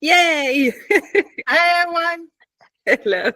Yay! Hi, everyone. Hello.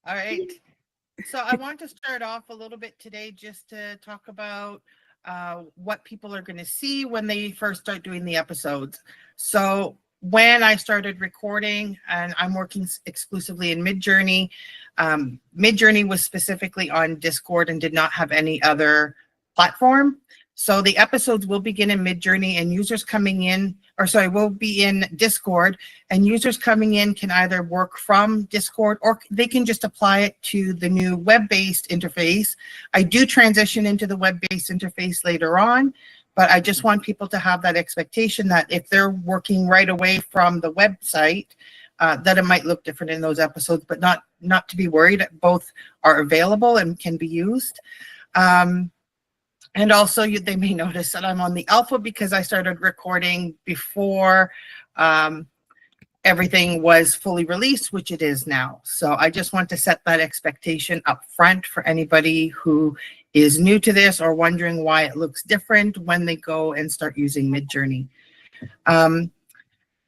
All right. So I want to start off a little bit today just to talk about what people are going to see when they first start doing the episodes. So when I started recording, and I'm working exclusively in Midjourney, Midjourney was specifically on Discord and did not have any other platform. So the episodes will begin in Midjourney, and users coming in, will be in Discord, and users coming in can either work from Discord or they can just apply it to the new web-based interface. I do transition into the web-based interface later on, but I just want people to have that expectation that if they're working right away from the website, that it might look different in those episodes, but not to be worried. Both are available and can be used. And also, they may notice that I'm on the alpha because I started recording before everything was fully released, which it is now. So I just want to set that expectation up front for anybody who is new to this or wondering why it looks different when they go and start using Midjourney.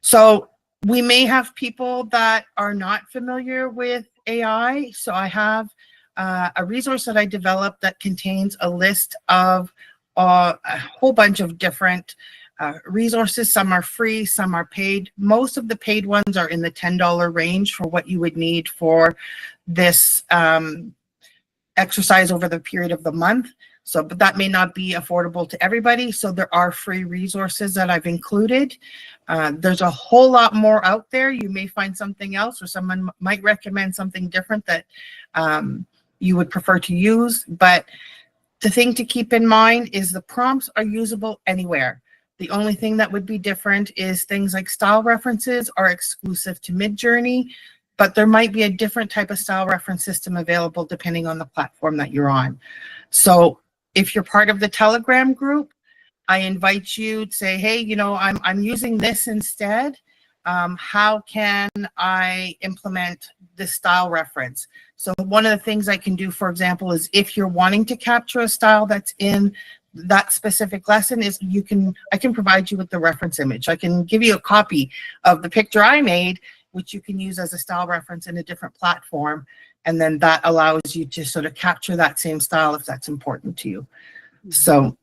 So we may have people that are not familiar with AI. So I have a resource that I developed that contains a list of a whole bunch of different resources. Some are free, some are paid. Most of the paid ones are in the $10 range for what you would need for this exercise over the period of the month. So, but that may not be affordable to everybody. So there are free resources that I've included. There's a whole lot more out there. You may find something else, or someone might recommend something different that you would prefer to use. But the thing to keep in mind is the prompts are usable anywhere. The only thing that would be different is things like style references are exclusive to Midjourney, but there might be a different type of style reference system available depending on the platform that you're on. So if you're part of the Telegram group, I invite you to say, hey, you know, I'm using this instead. How can I implement this style reference? So one of the things I can do, for example, is if you're wanting to capture a style that's in that specific lesson, is I can provide you with the reference image. I can give you a copy of the picture I made, which you can use as a style reference in a different platform. And then that allows you to sort of capture that same style if that's important to you. Mm-hmm. So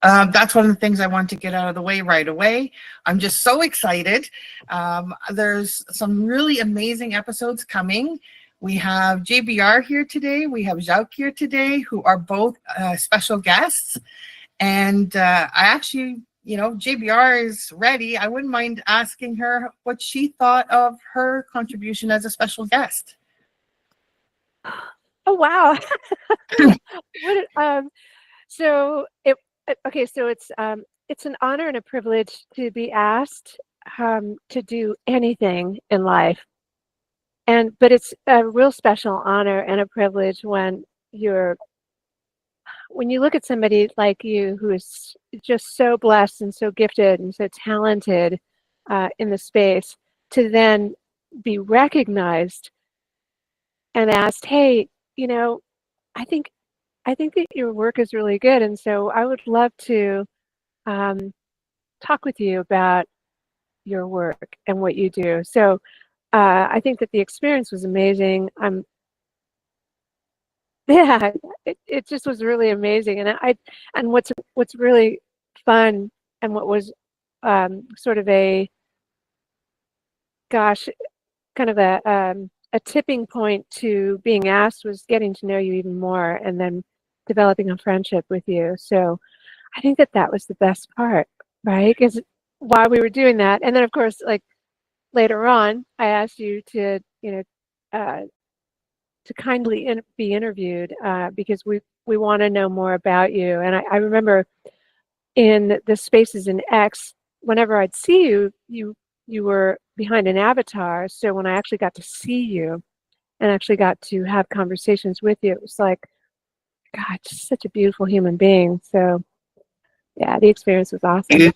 that's one of the things I want to get out of the way right away. I'm just so excited. There's some really amazing episodes coming. We have JBR here today. We have Jacques here today, who are both special guests. And I actually, you know, JBR is ready. I wouldn't mind asking her what she thought of her contribution as a special guest. Oh, wow. So it's an honor and a privilege to be asked to do anything in life. But it's a real special honor and a privilege when you look at somebody like you who is just so blessed and so gifted and so talented in the space, to then be recognized and asked, hey, you know, I think that your work is really good, and so I would love to talk with you about your work and what you do. So I think that the experience was amazing. It just was really amazing, and what's really fun, and what was sort of a kind of a tipping point to being asked was getting to know you even more, and then developing a friendship with you. So I think that was the best part, right? Because while we were doing that, and then of course, like later on, I asked you to, you know, to kindly be interviewed because we want to know more about you. And I remember in the spaces in X, whenever I'd see you, you were behind an avatar. So when I actually got to see you and actually got to have conversations with you, it was like, God, just such a beautiful human being. So yeah, the experience was awesome.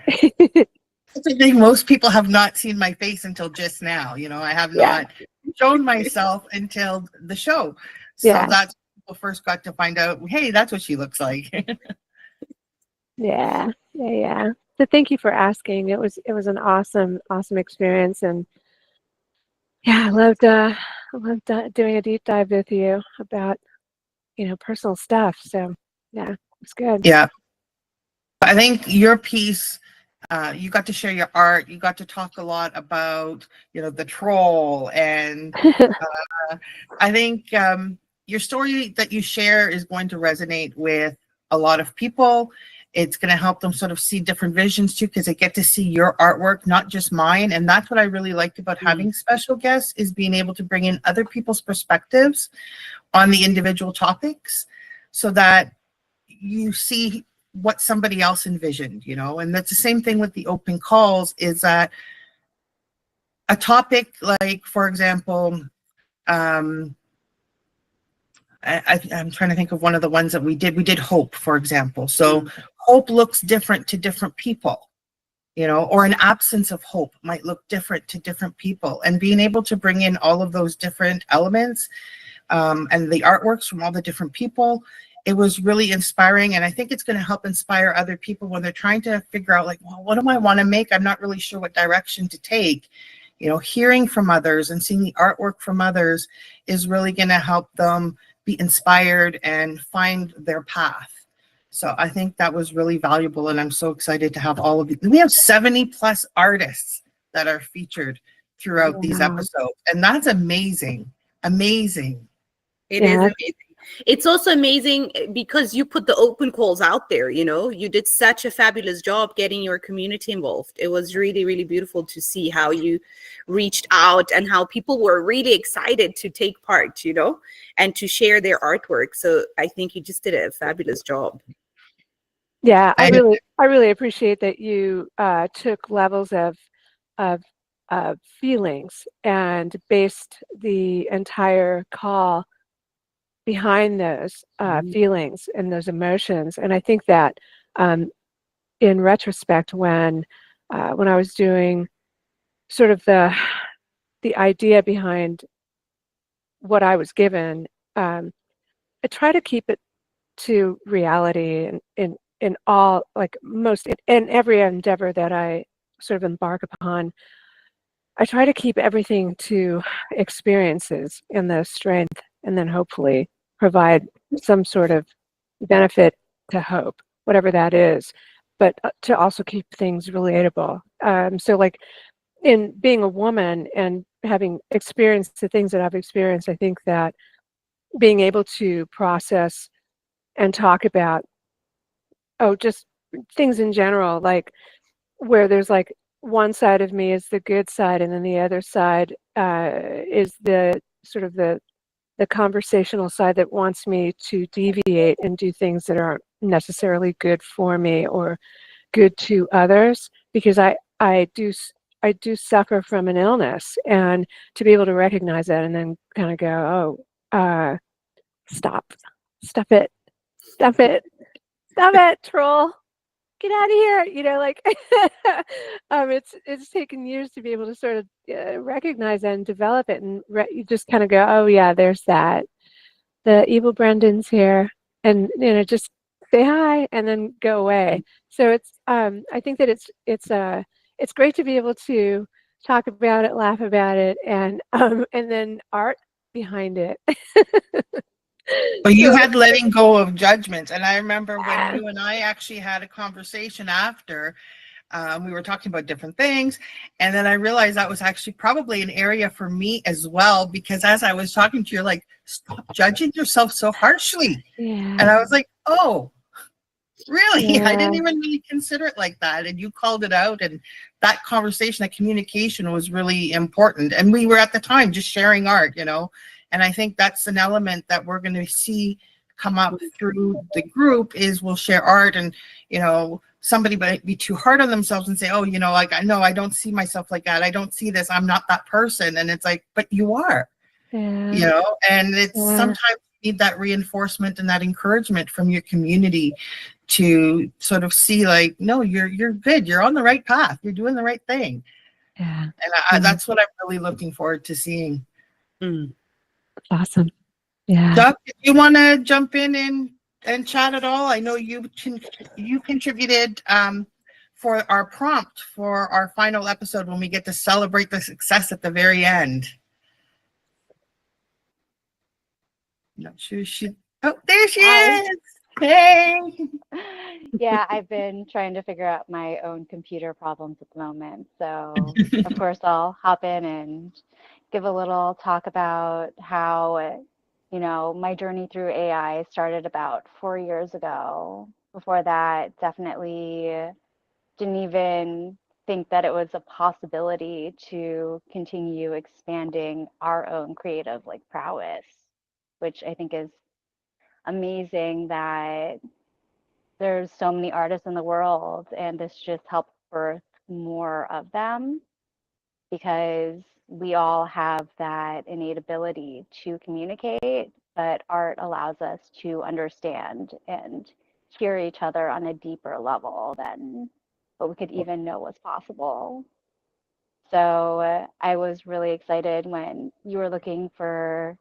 I think most people have not seen my face until just now. You know, I have Yeah. not shown myself until the show. So Yeah. that's when people first got to find out, hey, that's what she looks like. Yeah. So thank you for asking. It was an awesome experience, and yeah, I loved doing a deep dive with you about personal stuff. So yeah, it was good. Yeah. I think your piece, you got to share your art. You got to talk a lot about, the troll. And I think your story that you share is going to resonate with a lot of people. It's going to help them sort of see different visions too, because they get to see your artwork, not just mine. And that's what I really liked about having special guests, is being able to bring in other people's perspectives on the individual topics, so that you see what somebody else envisioned, and that's the same thing with the open calls, is that a topic like, for example, I'm trying to think of one of the ones that we did hope, for example. So hope looks different to different people, or an absence of hope might look different to different people, and being able to bring in all of those different elements and the artworks from all the different people, it was really inspiring. And I think it's going to help inspire other people when they're trying to figure out, like, well, what do I want to make? I'm not really sure what direction to take. Hearing from others and seeing the artwork from others is really going to help them be inspired and find their path. So I think that was really valuable. And I'm so excited to have all of you. We have 70 plus artists that are featured throughout these episodes. And that's amazing. Amazing. It is amazing. It's also amazing because you put the open calls out there. You did such a fabulous job getting your community involved. It was really, really beautiful to see how you reached out and how people were really excited to take part, and to share their artwork. So I think you just did a fabulous job. Yeah, I really appreciate that you took levels of feelings and based the entire call behind those feelings and those emotions. And I think that in retrospect, when I was doing sort of the idea behind what I was given, I try to keep it to reality in all, like most, in every endeavor that I sort of embark upon. I try to keep everything to experiences and the strength, and then hopefully provide some sort of benefit to hope, whatever that is, but to also keep things relatable. So like in being a woman and having experienced the things that I've experienced, I think that being able to process and talk about, just things in general, like where there's like one side of me is the good side, and then the other side is the sort of the conversational side that wants me to deviate and do things that aren't necessarily good for me or good to others, because I do suffer from an illness, and to be able to recognize that and then kind of go, stop it, troll, get out of here, like it's taken years to be able to sort of recognize that and develop it, and you just kind of go, oh yeah, there's that, the evil Brendan's here, and just say hi and then go away. So it's I think that it's great to be able to talk about it, laugh about it, and then art behind it. But you had letting go of judgment. And I remember when you and I actually had a conversation after, we were talking about different things. And then I realized that was actually probably an area for me as well, because as I was talking to you, you're like, stop judging yourself so harshly. Yeah. And I was like, oh, really? Yeah. I didn't even really consider it like that. And you called it out. And that conversation, that communication was really important. And we were at the time just sharing art, And I think that's an element that we're going to see come up through the group, is we'll share art, and somebody might be too hard on themselves and say, oh, you know, like, I know I don't see myself like that. I don't see this. I'm not that person. And it's like, but you are, you know, and it's sometimes you need that reinforcement and that encouragement from your community to sort of see like, no, you're good. You're on the right path. You're doing the right thing. Yeah. And that's what I'm really looking forward to seeing. Awesome. Yeah. Doug, if you want to jump in and chat at all, I know you contributed for our prompt for our final episode when we get to celebrate the success at the very end. Not sure she. Oh, there she is. Hey. Yeah, I've been trying to figure out my own computer problems at the moment. So, of course, I'll hop in and give a little talk about how, you know, my journey through AI started about 4 years ago. Before that, definitely didn't even think that it was a possibility to continue expanding our own creative like prowess, which I think is amazing that there's so many artists in the world, and this just helped birth more of them because we all have that innate ability to communicate, but art allows us to understand and hear each other on a deeper level than what we could even know was possible. So I was really excited when you were looking for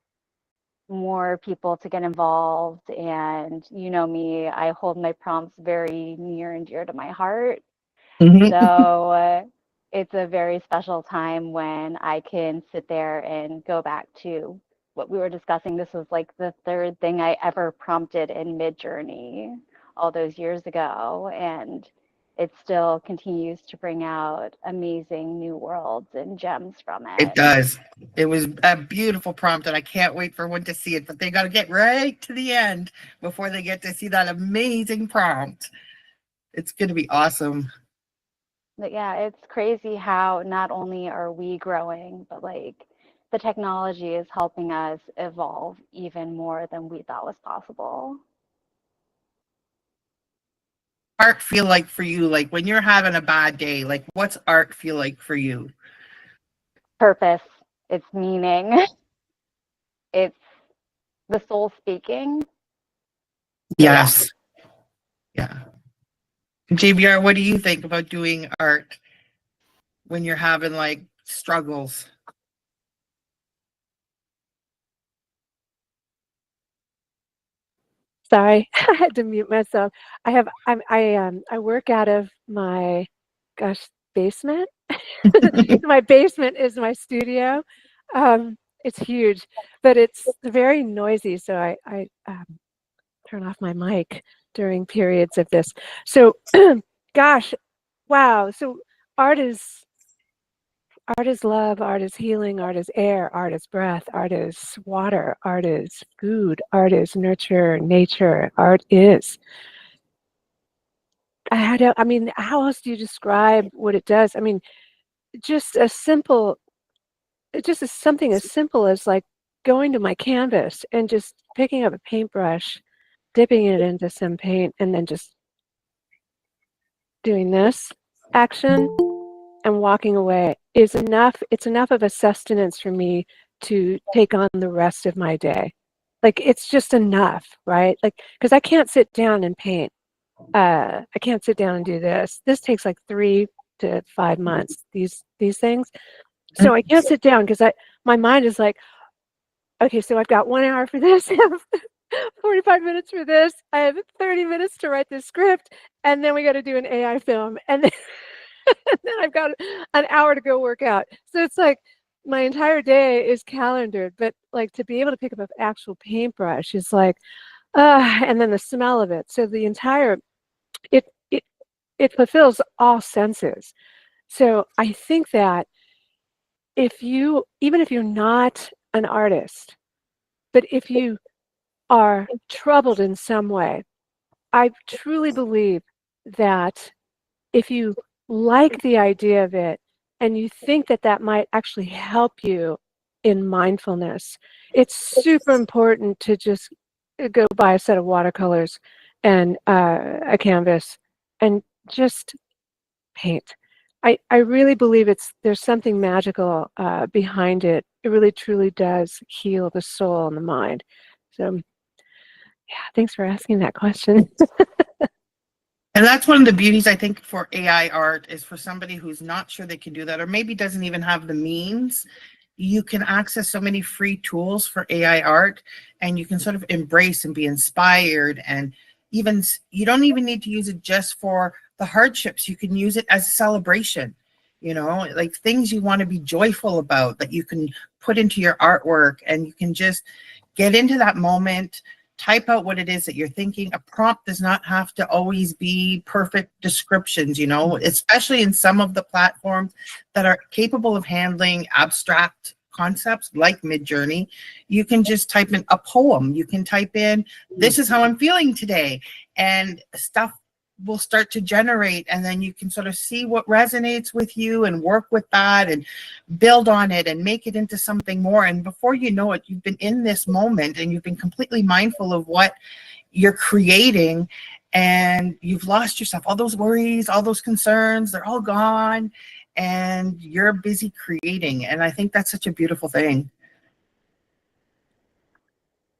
more people to get involved. And you know me, I hold my prompts very near and dear to my heart. So it's a very special time when I can sit there and go back to what we were discussing. This was like the third thing I ever prompted in Mid-Journey all those years ago. And it still continues to bring out amazing new worlds and gems from it. It does. It was a beautiful prompt, and I can't wait for one to see it. But they got to get right to the end before they get to see that amazing prompt. It's going to be awesome. But yeah, it's crazy how not only are we growing, but like the technology is helping us evolve even more than we thought was possible. Art feel like for you, like when you're having a bad day, like what's art feel like for you? Purpose, it's meaning, it's the soul speaking. Yes. Yeah. JBR, what do you think about doing art when you're having like struggles? Sorry, I had to mute myself. I work out of my basement. My basement is my studio. It's huge, but it's very noisy, so I turn off my mic during periods of this. So, gosh, wow. So art is love, art is healing, art is air, art is breath, art is water, art is food, art is nurture, nature, art is. I mean, how else do you describe what it does? I mean, just something as simple as like going to my canvas and just picking up a paintbrush, dipping it into some paint, and then just doing this action and walking away is enough. It's enough of a sustenance for me to take on the rest of my day. Like it's just enough, right? Like, because I can't sit down and paint. I can't sit down and do this. This takes like 3 to 5 months, these things. So I can't sit down because my mind is like, okay, so I've got 1 hour for this, I have 45 minutes for this, I have 30 minutes to write this script, and then we got to do an AI film, and then, and then I've got an hour to go work out. So it's like my entire day is calendared, but like to be able to pick up an actual paintbrush is like, and then the smell of it. So the entire, it fulfills all senses. So I think that even if you're not an artist, but if you are troubled in some way, I truly believe that if you like the idea of it and you think that that might actually help you in mindfulness, it's super important to just go buy a set of watercolors and a canvas and just paint. I really believe there's something magical behind it. It really truly does heal the soul and the mind. So yeah, thanks for asking that question. And that's one of the beauties, I think, for AI art is for somebody who's not sure they can do that, or maybe doesn't even have the means. You can access so many free tools for AI art, and you can sort of embrace and be inspired. And even you don't even need to use it just for the hardships. You can use it as a celebration, you know, like things you want to be joyful about that you can put into your artwork, and you can just get into that moment. Type out what it is that you're thinking. A prompt does not have to always be perfect descriptions, you know, especially in some of the platforms that are capable of handling abstract concepts like Midjourney. You can just type in a poem. You can type in, this is how I'm feeling today, and stuff will start to generate, and then you can sort of see what resonates with you and work with that and build on it and make it into something more. And before you know it, you've been in this moment and you've been completely mindful of what you're creating, and you've lost yourself. All those worries, all those concerns, they're all gone, and you're busy creating. And I think that's such a beautiful thing.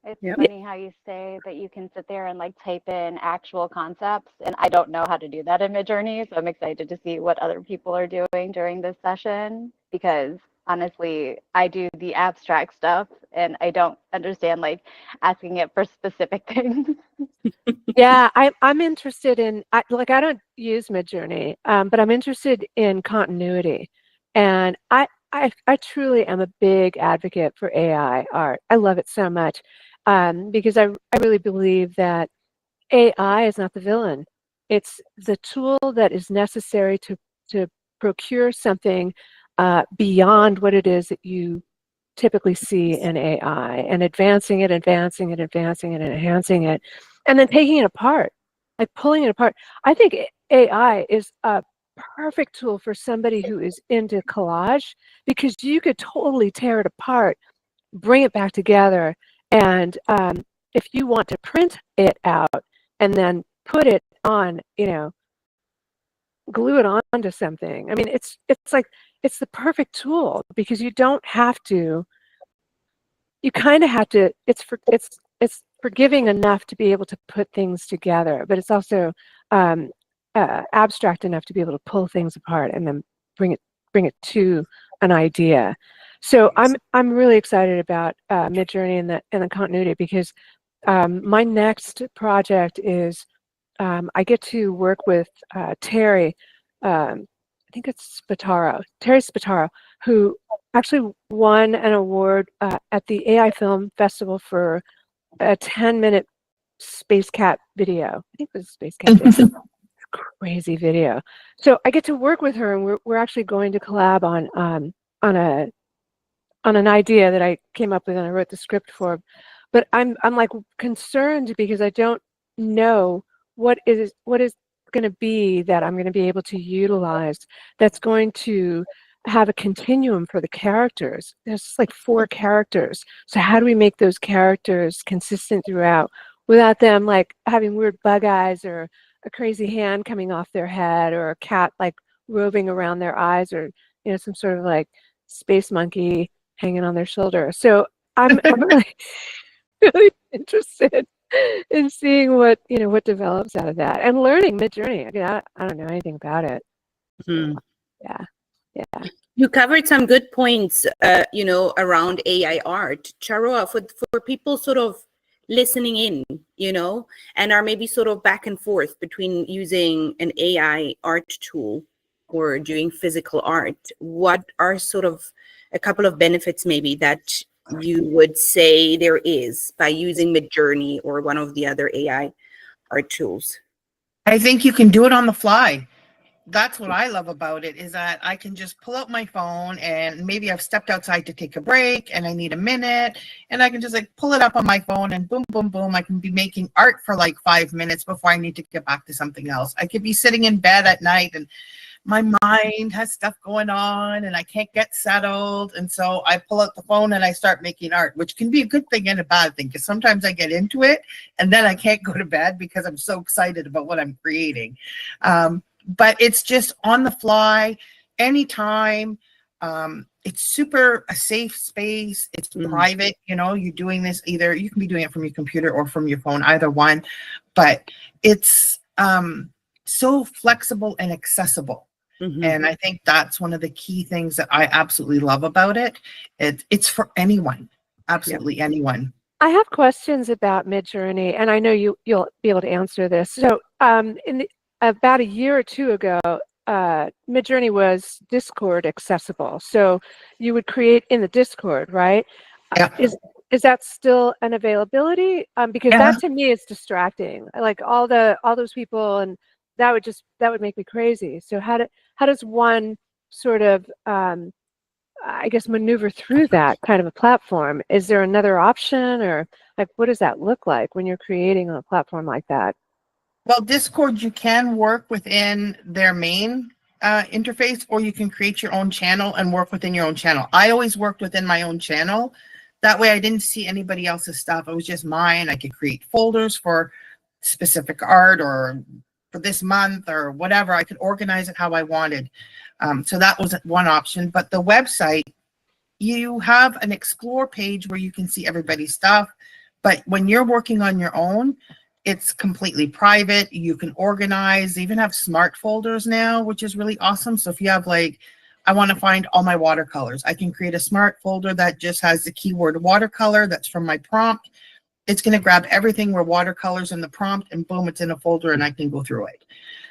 It's Yep. funny how you say that you can sit there and like type in actual concepts, and I don't know how to do that in Midjourney, so I'm excited to see what other people are doing during this session, because honestly, I do the abstract stuff and I don't understand like asking it for specific things. Yeah, I'm interested in I don't use Midjourney, but I'm interested in continuity, and I truly am a big advocate for AI art. I love it so much because I really believe that AI is not the villain. It's the tool that is necessary to procure something beyond what it is that you typically see in AI, and advancing it, advancing it, advancing it, and enhancing it, and then taking it apart, like pulling it apart. I think AI is a perfect tool for somebody who is into collage, because you could totally tear it apart, bring it back together, and if you want to print it out and then put it on, glue it onto something. I mean, it's like it's the perfect tool, because you don't have to. You kind of have to. It's forgiving enough to be able to put things together, but it's also abstract enough to be able to pull things apart and then bring it to an idea. So I'm really excited about Midjourney and the continuity, because my next project is I get to work with Terry. I think it's Terry Spataro, who actually won an award at the AI Film Festival for a 10-minute Space Cat video. I think it was a Space Cat video. Crazy video. So I get to work with her, and we're actually going to collab on an idea that I came up with and I wrote the script for. But I'm like concerned, because I don't know what is going to be that I'm going to be able to utilize that's going to have a continuum for the characters. There's like 4 characters. So how do we make those characters consistent throughout without them like having weird bug eyes, or a crazy hand coming off their head, or a cat like roving around their eyes, or some sort of like space monkey hanging on their shoulder. So I'm really interested in seeing what develops out of that, and learning Midjourney. I mean, I don't know anything about it. So, yeah. You covered some good points, around AI art. Charoa, for people sort of listening in, and are maybe sort of back and forth between using an AI art tool or doing physical art, what are sort of a couple of benefits maybe that you would say there is by using Midjourney or one of the other AI art tools? I think you can do it on the fly. That's what I love about it, is that I can just pull out my phone, and maybe I've stepped outside to take a break and I need a minute, and I can just like pull it up on my phone, and boom, boom, boom. I can be making art for like 5 minutes before I need to get back to something else. I could be sitting in bed at night and my mind has stuff going on and I can't get settled. And so I pull out the phone and I start making art, which can be a good thing and a bad thing, because sometimes I get into it and then I can't go to bed because I'm so excited about what I'm creating. but it's just on the fly, anytime. It's super a safe space. It's private. You know, you're doing this either, you can be doing it from your computer or from your phone, either one, but it's so flexible and accessible. And I think that's one of the key things that I absolutely love about it. It's for anyone, absolutely anyone. I have questions about Midjourney, and I know you'll be able to answer this. So, about a year or two ago, Midjourney was Discord accessible. So you would create in the Discord, right? Yeah. Is that still an availability? Because Yeah. that to me is distracting. Like all those people, and that would make me crazy. So how does one sort of I guess maneuver through that kind of a platform? Is there another option, or like what does that look like when you're creating on a platform like that? Well, Discord, you can work within their main interface, or you can create your own channel and work within your own channel. I always worked within my own channel. That way I didn't see anybody else's stuff. It was just mine. I could create folders for specific art or for this month or whatever. I could organize it how I wanted. So that was one option. But the website, you have an explore page where you can see everybody's stuff. But when you're working on your own, it's completely private. You can organize, they even have smart folders now, which is really awesome. So if you have like, I want to find all my watercolors, I can create a smart folder that just has the keyword watercolor. That's from my prompt. It's going to grab everything where watercolors in the prompt, and boom, it's in a folder and I can go through it.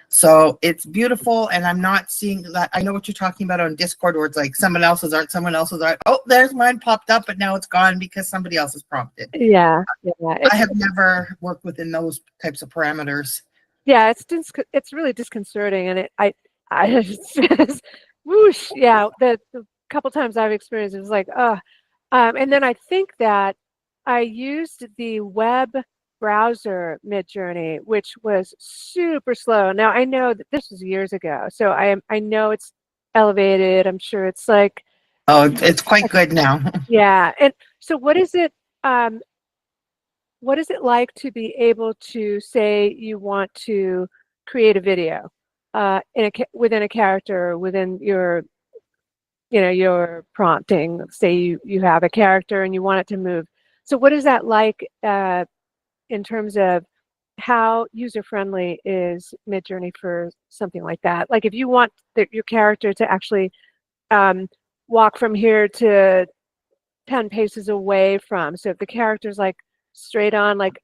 So it's beautiful, and I'm not seeing that. I know what you're talking about on Discord, where it's like someone else's art. Oh, there's mine popped up, but now it's gone because somebody else has prompted. Yeah. I have never worked within those types of parameters. Yeah, it's really disconcerting, and I it's just, whoosh. Yeah, the couple times I've experienced it was like, and then I think that I used the web browser Midjourney, which was super slow. Now I know that this was years ago, so I know it's elevated. I'm sure it's like, Oh, it's quite good now. yeah. And so what is it? What is it like to be able to say you want to create a video within a character, within your, your prompting? Say you have a character and you want it to move. So what is that like in terms of how user-friendly is Midjourney for something like that? Like if you want your character to actually walk from here to 10 paces away from, so if the character's like straight on, like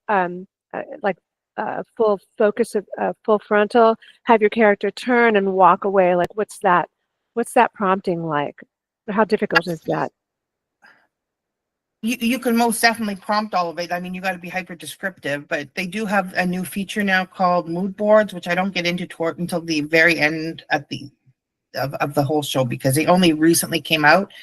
full focus of full frontal, have your character turn and walk away, like what's that prompting like? How difficult is that? You can most definitely prompt all of it. I mean, you got to be hyper descriptive, but they do have a new feature now called mood boards, which I don't get into until the very end at of the whole show, because they only recently came out.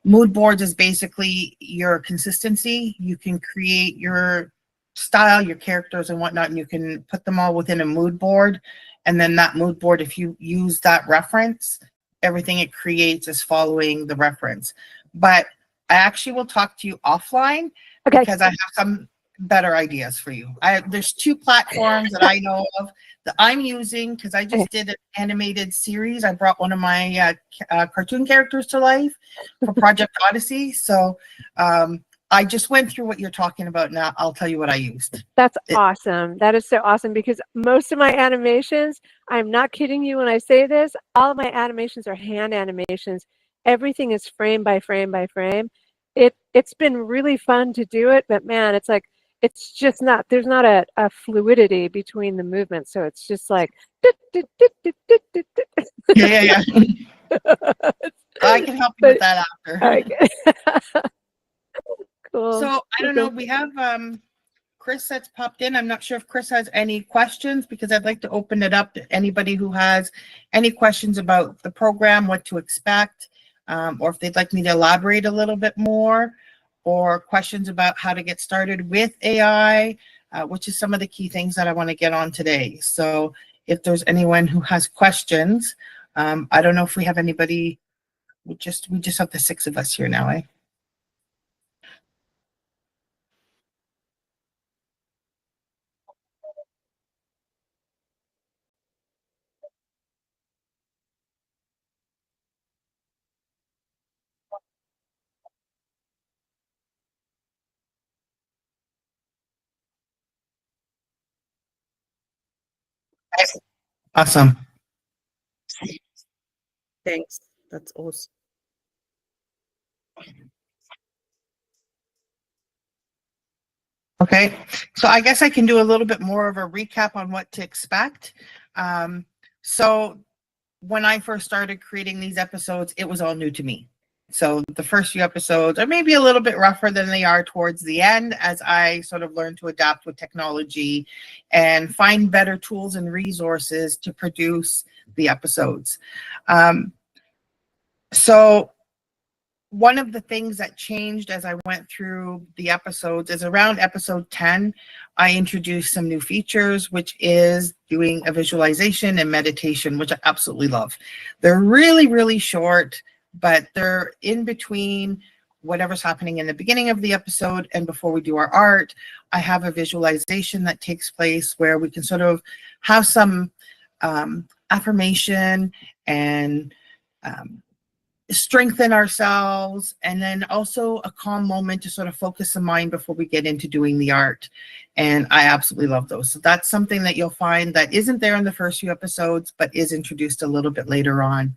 Mood boards is basically your consistency. You can create your style, your characters and whatnot, and you can put them all within a mood board. And then that mood board, if you use that reference, everything it creates is following the reference. But I actually will talk to you offline, Okay. because I have some better ideas for you. There's two platforms that I know of that I'm using, because I just did an animated series. I brought one of my cartoon characters to life for Project Odyssey. So I just went through what you're talking about now. I'll tell you what I used. That's awesome. That is so awesome, because most of my animations, I'm not kidding you when I say this, all of my animations are hand animations. Everything is frame by frame by frame. It's been really fun to do it, but man, it's like, it's just not, there's not a fluidity between the movements. So it's just like, Yeah. I can help you with that after. Okay. Cool. So I don't know, we have Chris that's popped in. I'm not sure if Chris has any questions, because I'd like to open it up to anybody who has any questions about the program, what to expect, or if they'd like me to elaborate a little bit more, or questions about how to get started with AI, which is some of the key things that I want to get on today. So if there's anyone who has questions, I don't know if we have anybody. We just have the 6 of us here now, eh? Awesome. Thanks. That's awesome. Okay, so I guess I can do a little bit more of a recap on what to expect. So when I first started creating these episodes, it was all new to me. So the first few episodes are maybe a little bit rougher than they are towards the end, as I sort of learned to adapt with technology and find better tools and resources to produce the episodes. So one of the things that changed as I went through the episodes is around episode 10, I introduced some new features, which is doing a visualization and meditation, which I absolutely love. They're really, really short, but they're in between whatever's happening in the beginning of the episode and before we do our art. I have a visualization that takes place where we can sort of have some affirmation and strengthen ourselves, and then also a calm moment to sort of focus the mind before we get into doing the art. And I absolutely love those. So that's something that you'll find that isn't there in the first few episodes, but is introduced a little bit later on.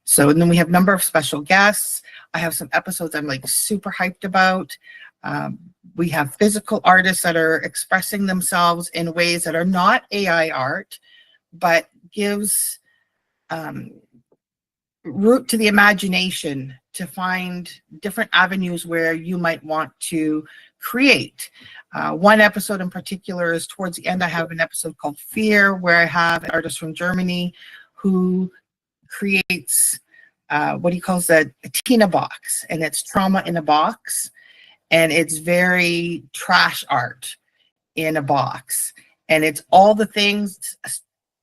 So and then we have a number of special guests. I have some episodes I'm like super hyped about. We have physical artists that are expressing themselves in ways that are not AI art, but gives route to the imagination to find different avenues where you might want to create. One episode in particular is towards the end. I have an episode called Fear, where I have an artist from Germany who creates what he calls a Tina box, and it's trauma in a box, and it's very trash art in a box, and it's all the things,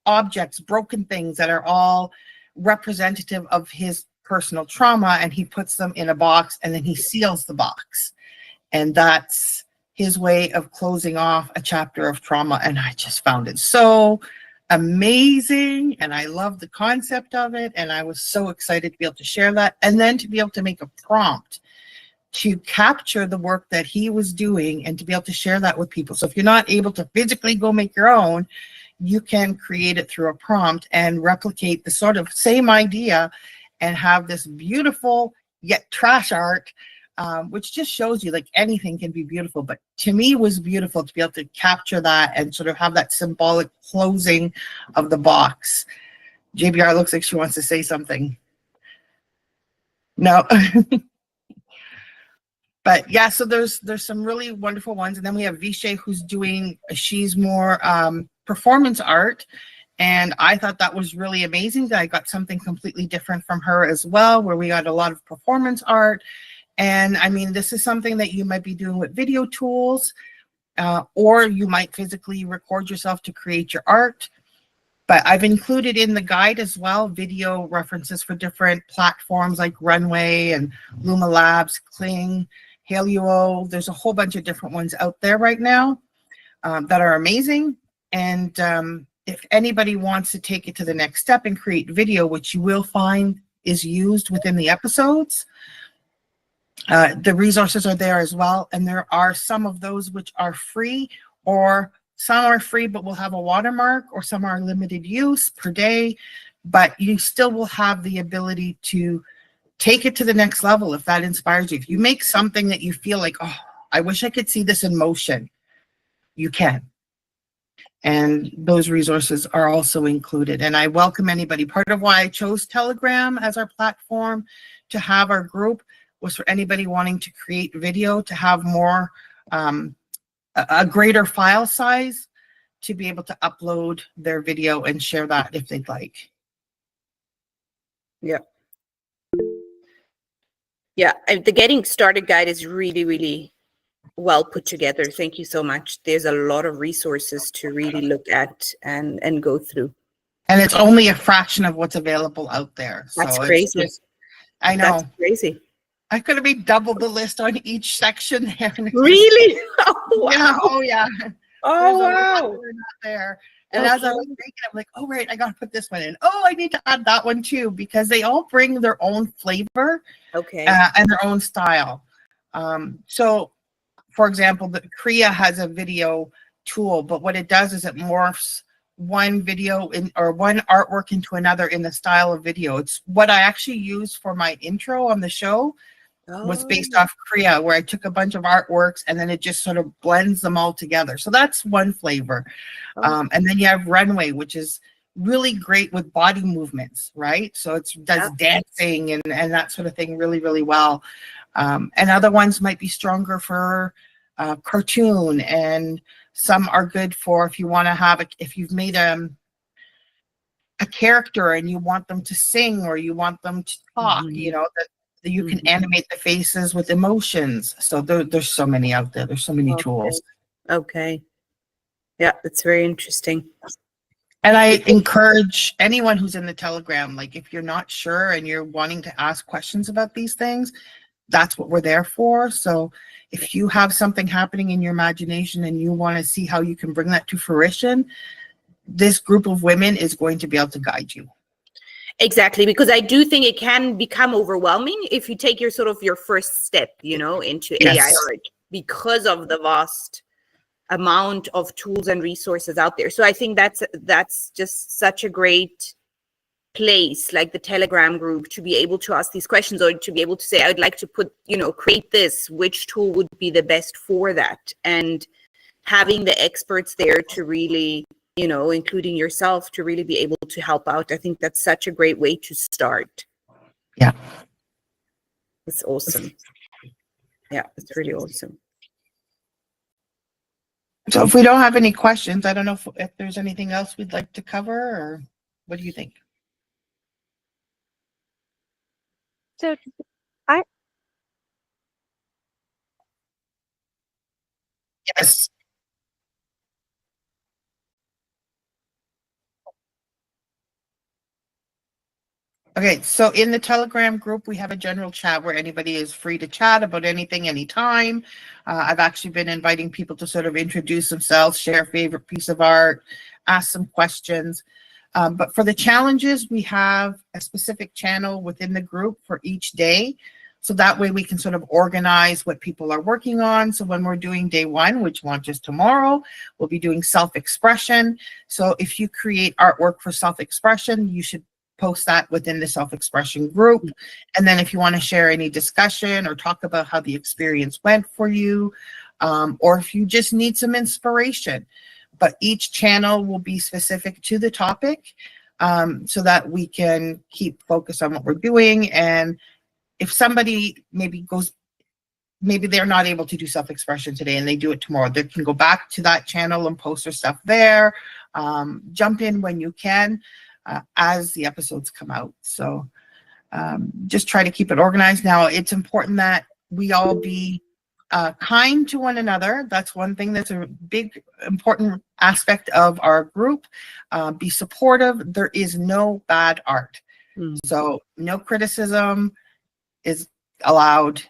objects, broken things that are all representative of his personal trauma, and he puts them in a box and then he seals the box, and that's his way of closing off a chapter of trauma. And I just found it so amazing, and I love the concept of it, and I was so excited to be able to share that, and then to be able to make a prompt to capture the work that he was doing and to be able to share that with people. So if you're not able to physically go make your own, you can create it through a prompt and replicate the sort of same idea and have this beautiful yet trash art, which just shows you like anything can be beautiful. But to me, it was beautiful to be able to capture that and sort of have that symbolic closing of the box. JBR looks like she wants to say something. No. But yeah, so there's some really wonderful ones. And then we have Vishay, who's doing, she's more performance art. And I thought that was really amazing that I got something completely different from her as well, where we got a lot of performance art. And I mean, this is something that you might be doing with video tools, or you might physically record yourself to create your art. But I've included in the guide as well video references for different platforms like Runway and Luma Labs, Kling, Haleo. There's a whole bunch of different ones out there right now that are amazing. And if anybody wants to take it to the next step and create video, which you will find is used within the episodes, the resources are there as well. And there are some of those which are free, or some are free but will have a watermark, or some are limited use per day, but you still will have the ability to take it to the next level if that inspires you. If you make something that you feel like, oh, I wish I could see this in motion, you can. And those resources are also included. And I welcome anybody. Part of why I chose Telegram as our platform to have our group was for anybody wanting to create video, to have more, a greater file size, to be able to upload their video and share that if they'd like. Yeah. Yeah, the Getting Started guide is really, really well put together. Thank you so much. There's a lot of resources to really look at and go through. And it's only a fraction of what's available out there. That's so crazy. I know. That's crazy. I could have made double the list on each section there. Really? Oh, wow. Yeah. Oh, yeah. Oh, There's wow. not there. And as I was making, I'm like, oh, right, I got to put this one in. Oh, I need to add that one too, because they all bring their own flavor, okay, and their own style. So, for example, the Kriya has a video tool, but what it does is it morphs one video in or one artwork into another in the style of video. It's what I actually used for my intro on the show was based Oh, off Kriya, where I took a bunch of artworks and then it just sort of blends them all together. So that's one flavor. oh, And then you have Runway, which is really great with body movements, right? So it does yeah. dancing and that sort of thing really, really well. And other ones might be stronger for cartoon, and some are good for if you want to have if you've made a character and you want them to sing or you want them to talk, you know, that you can animate the faces with emotions. So there's so many out there. There's so many tools. Okay. Yeah, it's very interesting. And I encourage anyone who's in the Telegram, like if you're not sure and you're wanting to ask questions about these things, that's what we're there for. So if you have something happening in your imagination and you want to see how you can bring that to fruition, this group of women is going to be able to guide you. Exactly, because I do think it can become overwhelming if you take your sort of your first step, you know, into Yes. AI art because of the vast amount of tools and resources out there. So I think that's just such a great place, like the Telegram group, to be able to ask these questions or to be able to say, I'd like to put, you know, create this, which tool would be the best for that? And having the experts there to really, you know, including yourself, to really be able to help out. I think that's such a great way to start. Yeah. It's awesome. Yeah, it's really awesome. So if we don't have any questions, I don't know if there's anything else we'd like to cover, or what do you think? So Yes. Okay, so in the Telegram group, we have a general chat where anybody is free to chat about anything, anytime. I've actually been inviting people to sort of introduce themselves, share a favorite piece of art, ask some questions. But for the challenges, we have a specific channel within the group for each day. So that way we can sort of organize what people are working on. So when we're doing day one, which launches tomorrow, we'll be doing self-expression. So if you create artwork for self-expression, you should post that within the self-expression group. And then if you want to share any discussion or talk about how the experience went for you, or if you just need some inspiration, but each channel will be specific to the topic, so that we can keep focus on what we're doing. And if somebody maybe they're not able to do self-expression today and they do it tomorrow, they can go back to that channel and post their stuff there. Jump in when you can, as the episodes come out. So just try to keep it organized. Now, it's important that we all be kind to one another. That's one thing that's a big, important aspect of our group. Be supportive. There is no bad art. So no criticism is allowed.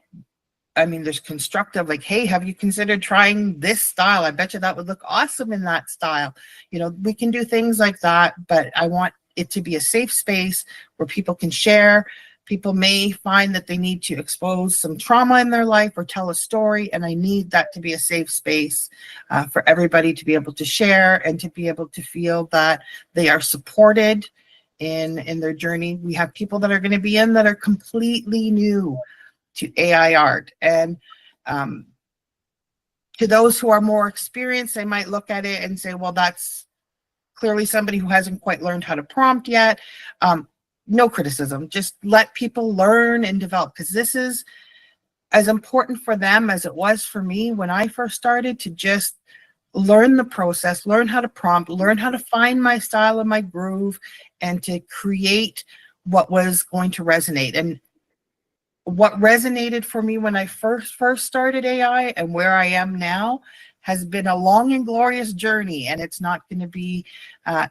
I mean, there's constructive, like, hey, have you considered trying this style? I bet you that would look awesome in that style. You know, we can do things like that, but I want it to be a safe space where people can share. People may find that they need to expose some trauma in their life or tell a story, and I need that to be a safe space for everybody to be able to share and to be able to feel that they are supported in their journey. We have people that are going to be in that are completely new to AI art, and to those who are more experienced, they might look at it and say, well, that's clearly somebody who hasn't quite learned how to prompt yet. No criticism, just let people learn and develop, because this is as important for them as it was for me when I first started, to just learn the process, learn how to prompt, learn how to find my style and my groove, and to create what was going to resonate. And what resonated for me when I first started AI and where I am now has been a long and glorious journey, and it's not going to be,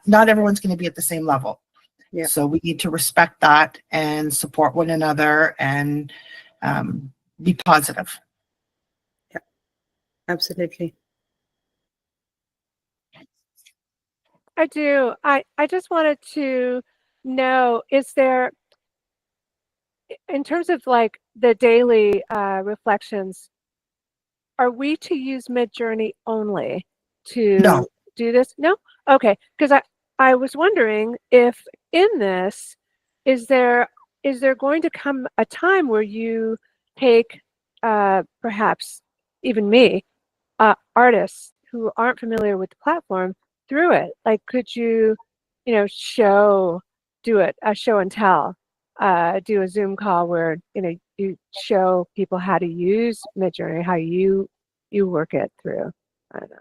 not everyone's going to be at the same level. Yeah. So we need to respect that and support one another and be positive. Yeah, absolutely. I do. I just wanted to know, is there, in terms of like the daily reflections, are we to use Midjourney only to do this? No? Okay, because I was wondering if in this, is there going to come a time where you take perhaps even me, artists who aren't familiar with the platform through it? Like, could you, do a show and tell, do a Zoom call where, you show people how to use Midjourney, how you work it through? I don't know.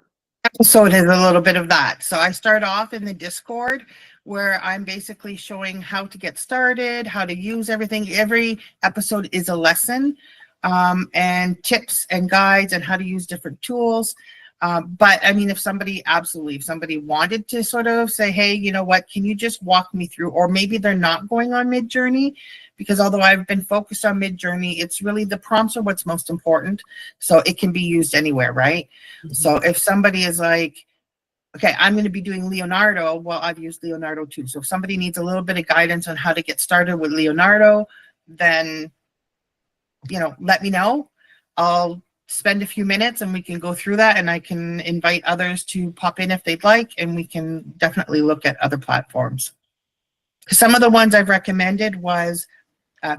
So it is a little bit of that. So I start off in the Discord where I'm basically showing how to get started, how to use everything. Every episode is a lesson, and tips and guides and how to use different tools. But I mean, if somebody wanted to sort of say, hey, you know what, can you just walk me through, or maybe they're not going on Midjourney, because although I've been focused on Midjourney, it's really the prompts are what's most important. So it can be used anywhere, right? Mm-hmm. So if somebody is like, okay, I'm going to be doing Leonardo, well, I've used Leonardo too. So if somebody needs a little bit of guidance on how to get started with Leonardo, then, let me know. I'll spend a few minutes and we can go through that, and I can invite others to pop in if they'd like, and we can definitely look at other platforms. Some of the ones I've recommended was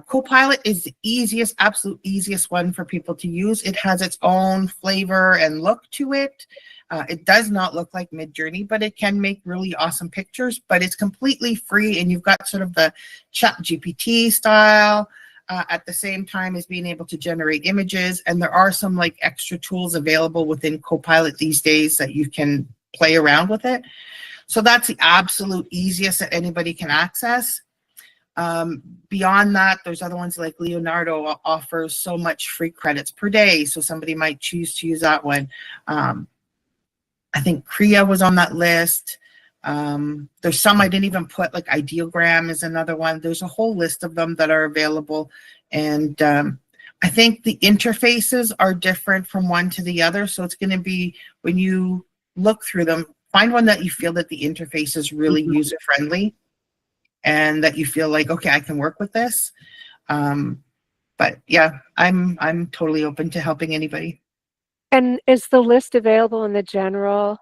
Copilot is the easiest, absolute easiest one for people to use. It has its own flavor and look to it. It does not look like Midjourney, but it can make really awesome pictures, but it's completely free, and you've got sort of the ChatGPT style at the same time as being able to generate images. And there are some like extra tools available within Copilot these days that you can play around with it. So that's the absolute easiest that anybody can access. Beyond that, there's other ones like Leonardo offers so much free credits per day. So somebody might choose to use that one. I think Kriya was on that list. There's some I didn't even put, like Ideogram is another one. There's a whole list of them that are available. And I think the interfaces are different from one to the other. So it's going to be, when you look through them, find one that you feel that the interface is really user-friendly and that you feel like, okay, I can work with this. But yeah, I'm totally open to helping anybody. And is the list available in the general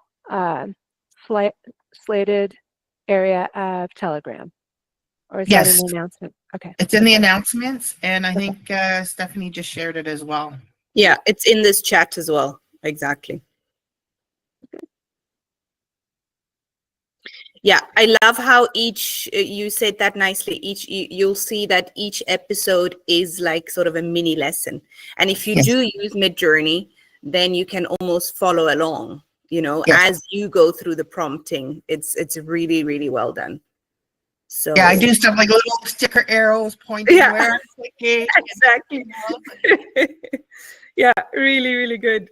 slated area of Telegram? Or is that in the announcement? Okay. It's in the announcements, and I think Stephanie just shared it as well. Yeah, it's in this chat as well. Exactly. Yeah, I love how each, you said that nicely, you'll see that each episode is like sort of a mini lesson. And if you do use Midjourney, then you can almost follow along, as you go through the prompting. It's really, really well done. So yeah, I do stuff like little sticker arrows pointing where I'm clicking. Exactly. Yeah, really, really good.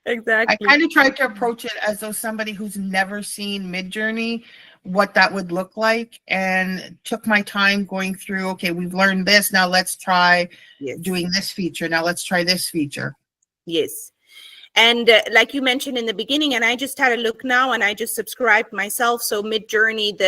Exactly. I kind of tried to approach it as though somebody who's never seen Midjourney, what that would look like, and took my time going through, okay, we've learned this, now let's try doing this feature, now let's try this feature. Yes. And like you mentioned in the beginning, and I just had a look now, and I just subscribed myself. So Midjourney,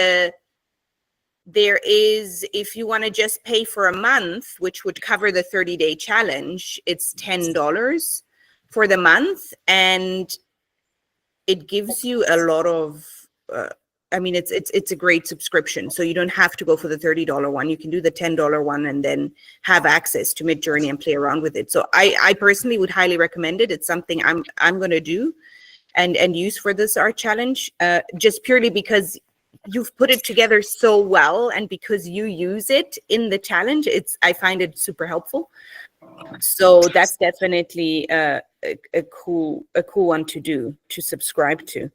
there is, if you want to just pay for a month, which would cover the 30-day challenge, it's $10 for the month, and it gives you a lot of it's a great subscription. So you don't have to go for the $30 one. You can do the $10 one and then have access to Midjourney and play around with it. So I personally would highly recommend it. It's something I'm going to do and use for this art challenge, just purely because you've put it together so well, and because you use it in the challenge, I find it super helpful. So that's definitely a cool one to subscribe to.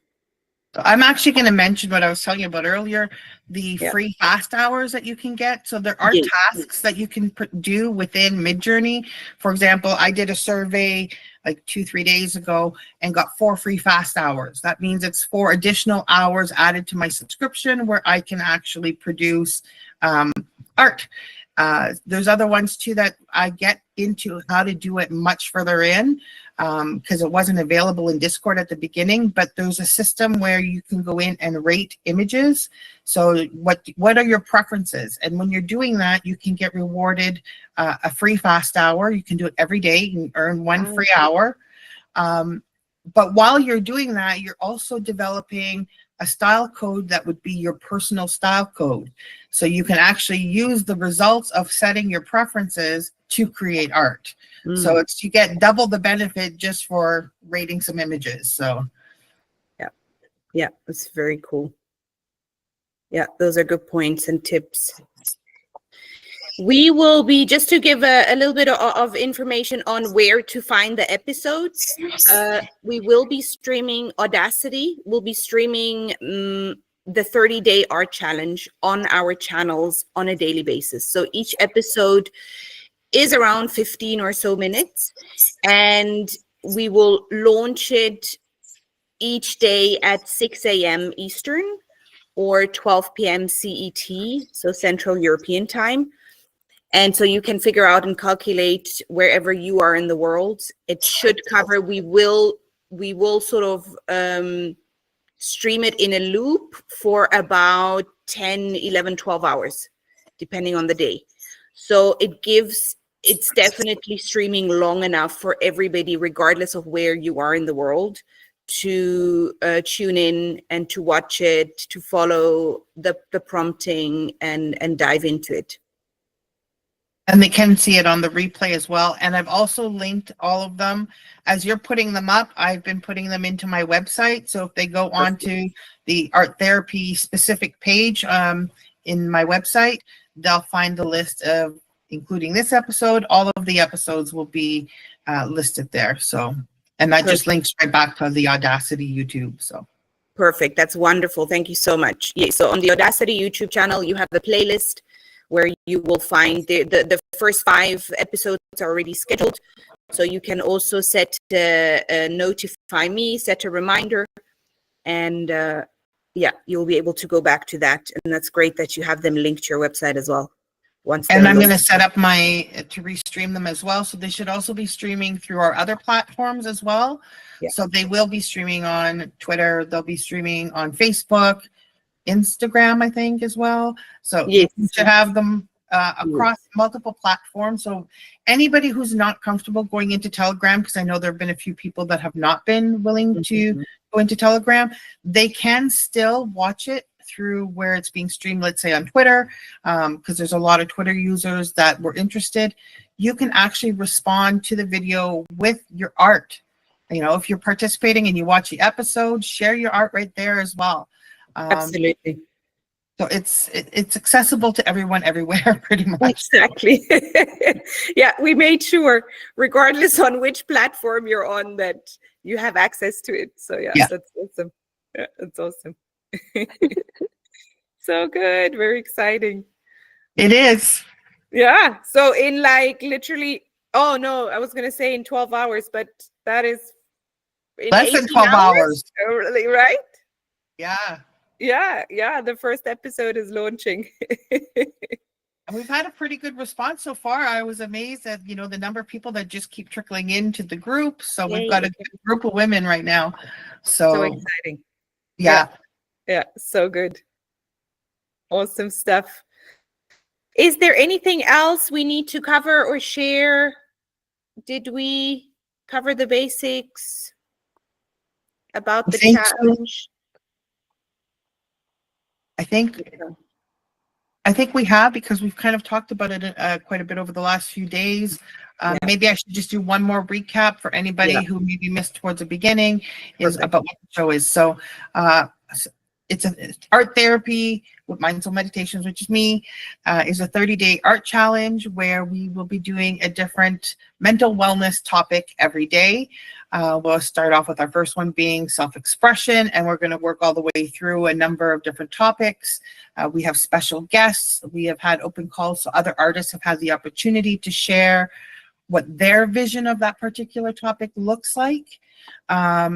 I'm actually going to mention what I was telling you about earlier, the free fast hours that you can get. So there are tasks that you can do within Midjourney. For example, I did a survey like 2-3 days ago and got 4 free fast hours. That means it's 4 additional hours added to my subscription where I can actually produce art. There's other ones too that I get into how to do it much further in, because it wasn't available in Discord at the beginning, but there's a system where you can go in and rate images. So what are your preferences? And when you're doing that, you can get rewarded a free fast hour. You can do it every day. You can earn 1 free hour. But while you're doing that, you're also developing a style code that would be your personal style code. So you can actually use the results of setting your preferences to create art. So it's, you get double the benefit just for rating some images. So yeah, it's very cool. Yeah, those are good points and tips. We will be, just to give a little bit of information on where to find the episodes, we will be streaming Audacity. We'll be streaming the 30-day art challenge on our channels on a daily basis. So each episode is around 15 or so minutes, and we will launch it each day at 6 a.m. Eastern or 12 p.m. CET, so Central European Time. And so you can figure out and calculate wherever you are in the world. It should cover, we will sort of stream it in a loop for about 10, 11, 12 hours, depending on the day. So it's definitely streaming long enough for everybody, regardless of where you are in the world, to tune in and to watch it, to follow the prompting and dive into it. and they can see it on the replay as well. And I've also linked all of them. As you're putting them up, I've been putting them into my website. So if they go on to the art therapy specific page in my website, they'll find the list of, including this episode, all of the episodes will be listed there. So, and that just links right back to the Audacity YouTube. So perfect. That's wonderful. Thank you so much. Yeah, so on the Audacity YouTube channel, you have the playlist where you will find the first 5 episodes are already scheduled. So you can also set notify me, set a reminder, and yeah, you'll be able to go back to that. And that's great that you have them linked to your website as well. And I'm going to set up to restream them as well. So they should also be streaming through our other platforms as well. Yeah. So they will be streaming on Twitter. They'll be streaming on Facebook, Instagram, I think, as well. So yes, you should have them across multiple platforms. So anybody who's not comfortable going into Telegram, because I know there have been a few people that have not been willing to go into Telegram, they can still watch it through where it's being streamed, let's say on Twitter, because there's a lot of Twitter users that were interested. You can actually respond to the video with your art. You know, if you're participating and you watch the episode, share your art right there as well. Absolutely. So it's accessible to everyone, everywhere, pretty much. Exactly. Yeah, we made sure, regardless on which platform you're on, that you have access to it. So yeah. That's awesome. Yeah, that's awesome. So good. Very exciting. It is. Yeah. So in like literally, oh no, I was gonna say in 12 hours, but that is in less than 12 hours. Really, right? Yeah. Yeah. The first episode is launching. And we've had a pretty good response so far. I was amazed at, you know, the number of people that just keep trickling into the group. So we've got a good group of women right now. So exciting. Yeah. Yeah, so good. Awesome stuff. Is there anything else we need to cover or share? Did we cover the basics about the challenge? I think we have, because we've kind of talked about it quite a bit over the last few days. Maybe I should just do one more recap for anybody who maybe missed towards the beginning about what the show is. So it's art therapy with MindSoulMeditations, which is me, is a 30-day art challenge where we will be doing a different mental wellness topic every day. We'll start off with our first one being self-expression, and we're going to work all the way through a number of different topics. We have special guests. We have had open calls, so other artists have had the opportunity to share what their vision of that particular topic looks like.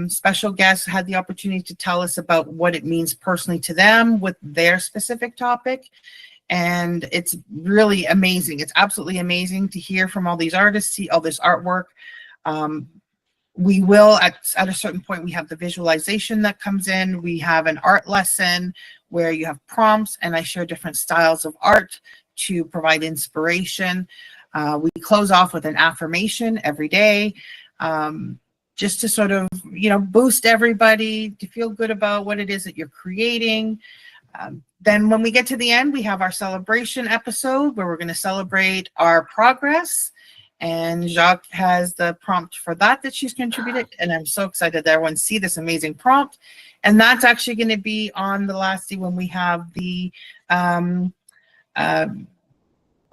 Special guests had the opportunity to tell us about what it means personally to them with their specific topic. And it's really amazing. It's absolutely amazing to hear from all these artists, see all this artwork. We will, at a certain point, we have the visualization that comes in. We have an art lesson where you have prompts, and I share different styles of art to provide inspiration. We close off with an affirmation every day. just to sort of, boost everybody to feel good about what it is that you're creating. Then when we get to the end, we have our celebration episode where we're going to celebrate our progress. And Jacques has the prompt for that she's contributed. And I'm so excited that everyone see this amazing prompt. And that's actually going to be on the last day when we have the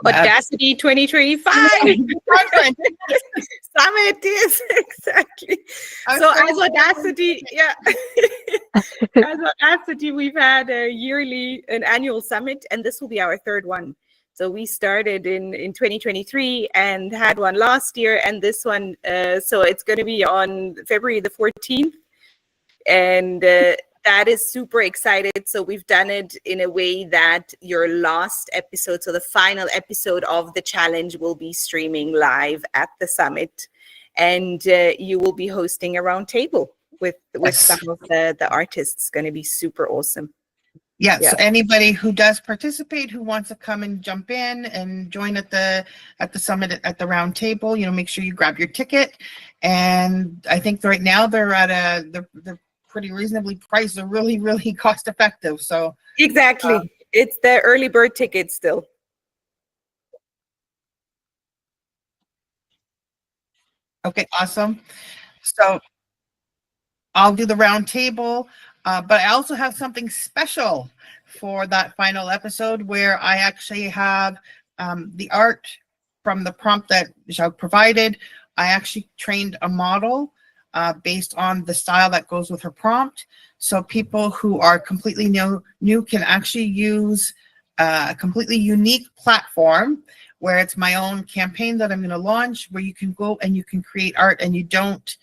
Audacity 2025 Summit. Yes, exactly. So as Audacity, as Audacity, we've had an annual summit, and this will be our third one. So we started in 2023 and had one last year, and this one, so it's going to be on February the 14th. And that is super excited. So we've done it in a way that your last episode, so the final episode of the challenge, will be streaming live at the summit. And you will be hosting a roundtable with some of the artists. It's going to be super awesome. Yeah, so anybody who does participate, who wants to come and jump in and join at the summit at the round table, make sure you grab your ticket. And I think right now they're at they're pretty reasonably priced. They're really, really cost effective. So exactly, it's the early bird ticket still. Okay, awesome. So I'll do the round table. But I also have something special for that final episode where I actually have the art from the prompt that Jacques provided. I actually trained a model based on the style that goes with her prompt. So people who are completely new can actually use a completely unique platform where it's my own campaign that I'm going to launch, where you can go and you can create art and you don't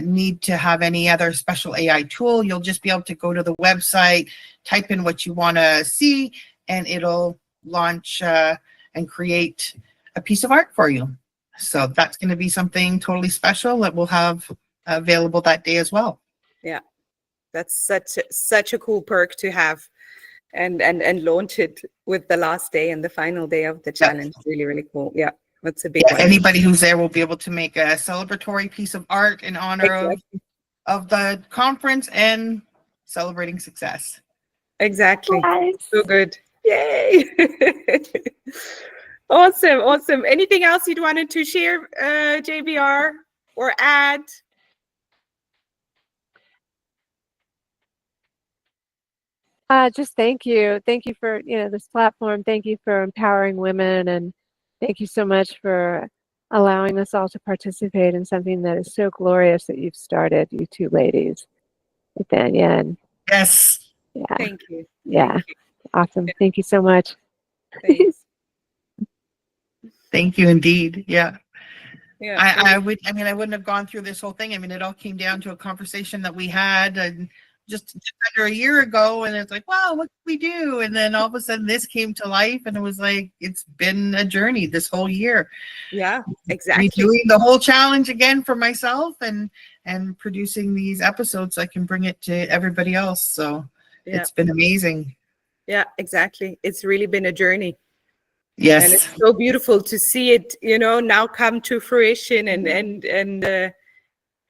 need to have any other special AI tool. You'll just be able to go to the website, type in what you want to see, and it'll launch and create a piece of art for you. So that's going to be something totally special that we'll have available that day as well. Yeah, that's such a cool perk to have, and launch it with the last day and the final day of the challenge. Really, really cool. Yeah. That's a big one. Anybody who's there will be able to make a celebratory piece of art in honor of the conference and celebrating success. Exactly. Nice. So good. Yay. Awesome. Anything else you'd wanted to share, JBR, or add? Just thank you. Thank you for, this platform. Thank you for empowering women, and thank you so much for allowing us all to participate in something that is so glorious that you've started, you two ladies, Nathania. And Yes. yeah. Thank you. Yeah. Thank you. Awesome. Thank you so much. Thanks. Thank you indeed. Yeah. Yeah. I wouldn't have gone through this whole thing. I mean, it all came down to a conversation that we had and just under a year ago, and it's like, wow, what can we do? And then all of a sudden this came to life, and it was like, it's been a journey this whole year. Yeah, exactly. Doing the whole challenge again for myself and producing these episodes so I can bring it to everybody else. So it's been amazing. Yeah, exactly. It's really been a journey. Yes. And it's so beautiful to see it, now come to fruition, and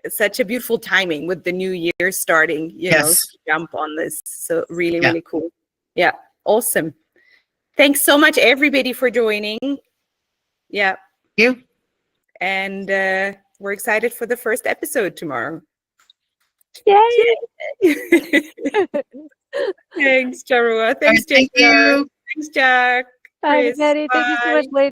such a beautiful timing with the new year starting, to jump on this. So really, really cool. Yeah. Awesome. Thanks so much, everybody, for joining. Yeah. Thank you. And we're excited for the first episode tomorrow. Yay! Thanks, Charoa. Thanks, Thank JR. you. Thanks, Jack. Bye, Chris. Betty. Thank you so much, ladies.